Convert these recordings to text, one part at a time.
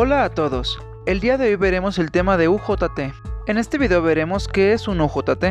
Hola a todos, el día de hoy veremos el tema de UJT. En este video veremos qué es un UJT,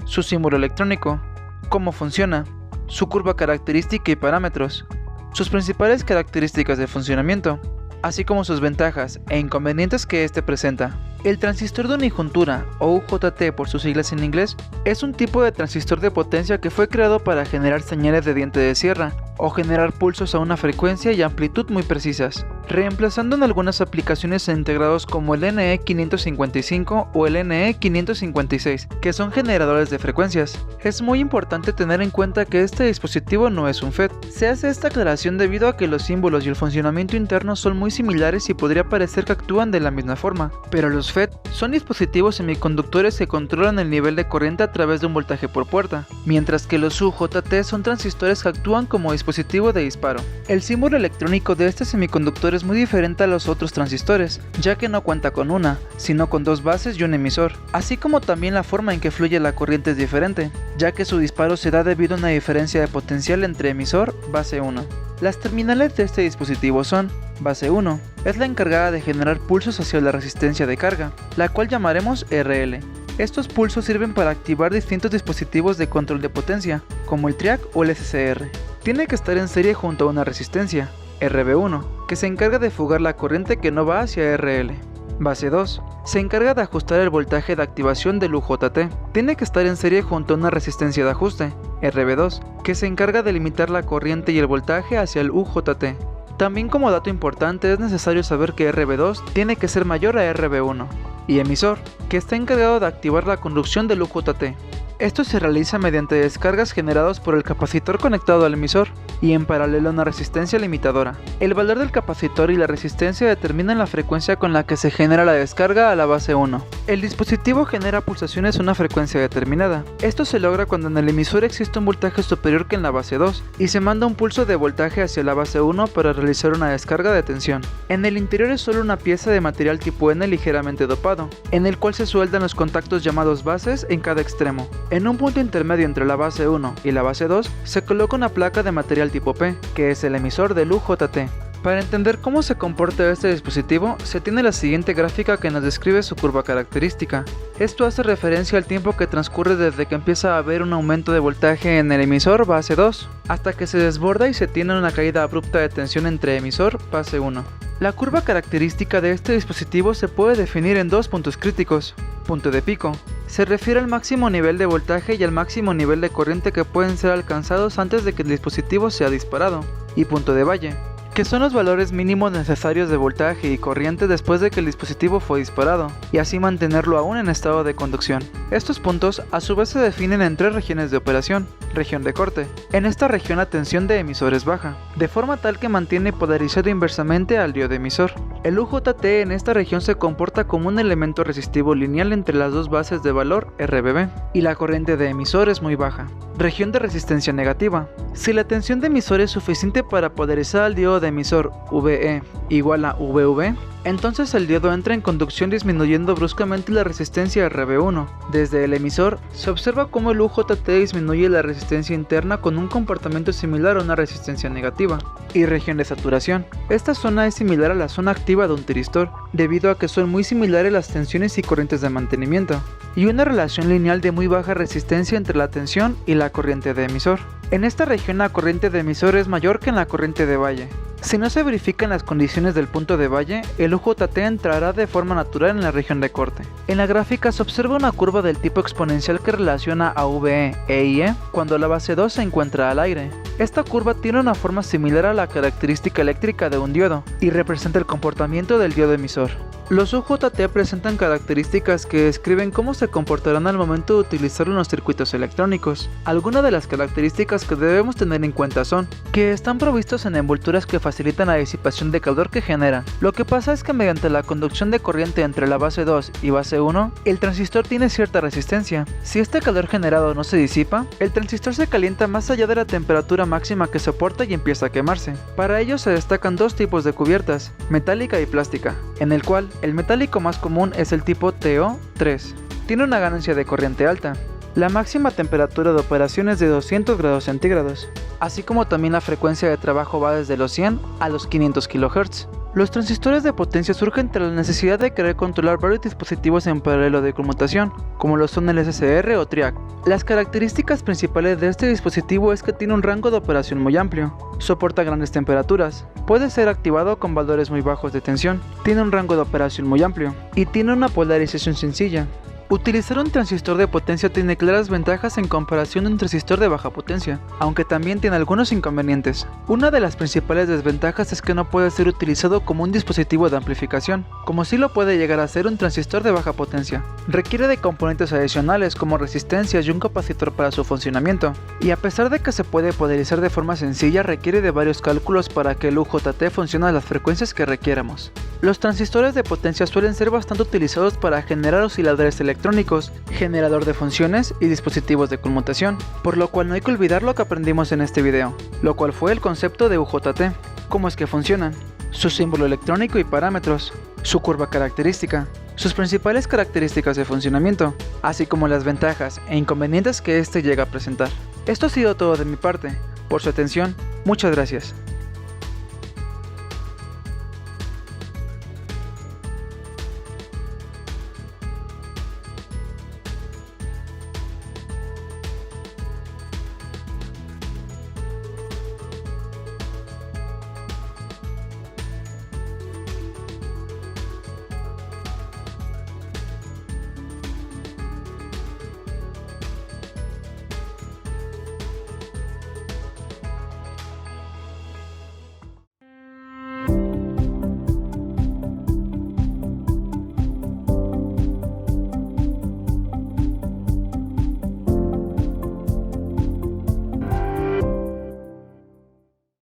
su símbolo electrónico, cómo funciona, su curva característica y parámetros, sus principales características de funcionamiento, así como sus ventajas e inconvenientes que este presenta. El transistor de unijuntura, o UJT por sus siglas en inglés, es un tipo de transistor de potencia que fue creado para generar señales de diente de sierra, o generar pulsos a una frecuencia y amplitud muy precisas, reemplazando en algunas aplicaciones integrados como el NE555 o el NE556, que son generadores de frecuencias. Es muy importante tener en cuenta que este dispositivo no es un FET. Se hace esta aclaración debido a que los símbolos y el funcionamiento interno son muy similares y podría parecer que actúan de la misma forma, pero los FET son dispositivos semiconductores que controlan el nivel de corriente a través de un voltaje por puerta, mientras que los UJT son transistores que actúan como dispositivo de disparo. El símbolo electrónico de este semiconductor es muy diferente a los otros transistores, ya que no cuenta con una, sino con dos bases y un emisor, así como también la forma en que fluye la corriente es diferente, ya que su disparo se da debido a una diferencia de potencial entre emisor, base 1. Las terminales de este dispositivo son: base 1, es la encargada de generar pulsos hacia la resistencia de carga, la cual llamaremos RL. Estos pulsos sirven para activar distintos dispositivos de control de potencia, como el TRIAC o el SCR. Tiene que estar en serie junto a una resistencia, RB1, que se encarga de fugar la corriente que no va hacia RL. Base 2, se encarga de ajustar el voltaje de activación del UJT. Tiene que estar en serie junto a una resistencia de ajuste, RB2, que se encarga de limitar la corriente y el voltaje hacia el UJT. También como dato importante es necesario saber que RB2 tiene que ser mayor a RB1. Y emisor, que está encargado de activar la conducción del UJT. Esto se realiza mediante descargas generadas por el capacitor conectado al emisor y en paralelo a una resistencia limitadora. El valor del capacitor y la resistencia determinan la frecuencia con la que se genera la descarga a la base 1. El dispositivo genera pulsaciones a una frecuencia determinada. Esto se logra cuando en el emisor existe un voltaje superior que en la base 2 y se manda un pulso de voltaje hacia la base 1 para realizar una descarga de tensión. En el interior es solo una pieza de material tipo N ligeramente dopado, en el cual se sueldan los contactos llamados bases en cada extremo. En un punto intermedio entre la base 1 y la base 2 se coloca una placa de material tipo P, que es el emisor del UJT. Para entender cómo se comporta este dispositivo, se tiene la siguiente gráfica que nos describe su curva característica. Esto hace referencia al tiempo que transcurre desde que empieza a haber un aumento de voltaje en el emisor base 2, hasta que se desborda y se tiene una caída abrupta de tensión entre emisor base 1. La curva característica de este dispositivo se puede definir en dos puntos críticos. Punto de pico. Se refiere al máximo nivel de voltaje y al máximo nivel de corriente que pueden ser alcanzados antes de que el dispositivo sea disparado. Y punto de valle, que son los valores mínimos necesarios de voltaje y corriente después de que el dispositivo fue disparado, y así mantenerlo aún en estado de conducción. Estos puntos a su vez se definen en tres regiones de operación. Región de corte. En esta región la tensión de emisor es baja, de forma tal que mantiene polarizado inversamente al diodo emisor. El UJT en esta región se comporta como un elemento resistivo lineal entre las dos bases de valor RBB, y la corriente de emisor es muy baja. Región de resistencia negativa. Si la tensión de emisor es suficiente para polarizar al diodo de emisor VE igual a VV, entonces el diodo entra en conducción disminuyendo bruscamente la resistencia RB1. Desde el emisor se observa cómo el UJT disminuye la resistencia interna con un comportamiento similar a una resistencia negativa. Y región de saturación. Esta zona es similar a la zona activa de un tiristor, debido a que son muy similares las tensiones y corrientes de mantenimiento, y una relación lineal de muy baja resistencia entre la tensión y la corriente de emisor. En esta región la corriente de emisor es mayor que en la corriente de valle. Si no se verifican las condiciones del punto de valle, el UJT entrará de forma natural en la región de corte. En la gráfica se observa una curva del tipo exponencial que relaciona a VE e IE cuando la base 2 se encuentra al aire. Esta curva tiene una forma similar a la característica eléctrica de un diodo y representa el comportamiento del diodo emisor. Los UJT presentan características que describen cómo se comportarán al momento de utilizarlo en los circuitos electrónicos. Algunas de las características que debemos tener en cuenta son que están provistos en envolturas que facilitan la disipación de calor que generan. Lo que pasa es que mediante la conducción de corriente entre la base 2 y base 1, el transistor tiene cierta resistencia. Si este calor generado no se disipa, el transistor se calienta más allá de la temperatura máxima que soporta y empieza a quemarse. Para ello se destacan dos tipos de cubiertas, metálica y plástica, en el cual el metálico más común es el tipo TO3. Tiene una ganancia de corriente alta. La máxima temperatura de operación es de 200 grados centígrados, así como también la frecuencia de trabajo va desde los 100 a los 500 kHz. Los transistores de potencia surgen tras la necesidad de querer controlar varios dispositivos en paralelo de conmutación, como lo son el SSR o TRIAC. Las características principales de este dispositivo es que tiene un rango de operación muy amplio, soporta grandes temperaturas, puede ser activado con valores muy bajos de tensión, tiene un rango de operación muy amplio y tiene una polarización sencilla. Utilizar un transistor de potencia tiene claras ventajas en comparación a un transistor de baja potencia, aunque también tiene algunos inconvenientes. Una de las principales desventajas es que no puede ser utilizado como un dispositivo de amplificación, como sí lo puede llegar a ser un transistor de baja potencia. Requiere de componentes adicionales como resistencias y un capacitor para su funcionamiento, y a pesar de que se puede polarizar de forma sencilla, requiere de varios cálculos para que el UJT funcione a las frecuencias que requieramos. Los transistores de potencia suelen ser bastante utilizados para generar osciladores electrónicos, generador de funciones y dispositivos de conmutación, por lo cual no hay que olvidar lo que aprendimos en este video, lo cual fue el concepto de UJT, cómo es que funcionan, su símbolo electrónico y parámetros, su curva característica, sus principales características de funcionamiento, así como las ventajas e inconvenientes que este llega a presentar. Esto ha sido todo de mi parte. Por su atención, muchas gracias.